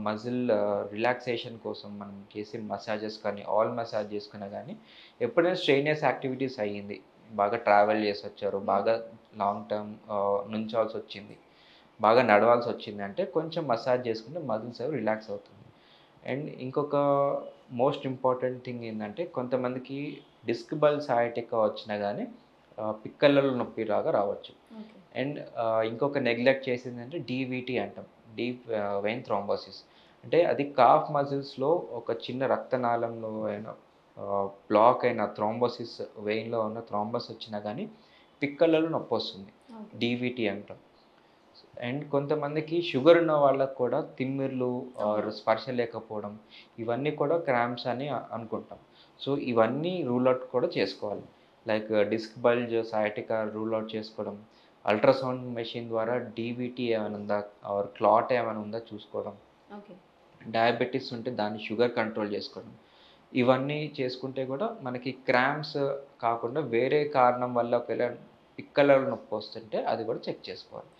Muscle relaxation కోసం మనం చేసే మసాజెస్ కానీ, ఆయిల్ మసాజ్ చేసుకున్నా గానీ, ఎప్పుడైనా స్ట్రెయినియస్ యాక్టివిటీస్ అయ్యింది. బాగా ట్రావెల్ చేసొచ్చారు. హ్మ్. బాగా లాంగ్ టర్మ్ నుంచోవాల్సొచ్చింది. బాగా నడవాల్సొచ్చిందంటే కొంచెం మసాజ్ చేసుకుంటే మజిల్స్ అవి రిలాక్స్ అవుతుంది. అండ్ ఇంకొక మోస్ట్ ఇంపార్టెంట్ థింగ్ ఏందంటే కొంతమందికి డిస్క్ బల్ సయాటికా వచ్చినా గానీ పిక్కలలో నొప్పిలాగా రావచ్చు. ఓకే. అండ్ ఇంకొక నెగ్లెక్ట్ చేసిందంటే డీవీటీ అంటాం. Deep vein thrombosis. అంటే అది కాఫ్ మజిల్స్‌లో ఒక చిన్న రక్తనాళంలో అయినా బ్లాక్ అయిన థ్రోంబోసిస్ వెయిన్‌లో ఉన్న థ్రోంబస్ వచ్చినా గానీ పిక్కలలో నొప్పొస్తుంది. ఓకే. డీవీటీ అంటాం. అండ్ కొంతమందికి షుగర్ ఉన్న వాళ్ళకి కూడా తిమ్మిర్లు ఆర్ అవును. స్పర్శ లేకపోవడం, ఇవన్నీ కూడా క్రాంప్స్ అని అనుకుంటాం. సో, ఇవన్నీ రూల్ ఔట్ కూడా చేసుకోవాలి. Like disc bulge, sciatica rule out చేసుకోవడం, అల్ట్రాసౌండ్ మెషిన్ ద్వారా డీవీటీ ఏమైనా ఉందా ఆర్ క్లాట్ ఏమైనా ఉందా చూసుకోవడం. ఓకే. డయాబెటిస్ ఉంటే దాన్ని షుగర్ కంట్రోల్ చేసుకోవడం. ఇవన్నీ చేసుకుంటే గూడా మనకి క్రాంప్స్ కాకుండా వేరే కారణం వల్ల ఒకవేళ పిక్కలలో నొప్పొస్తుంటే అది కూడా చెక్ చేసుకోవాలి.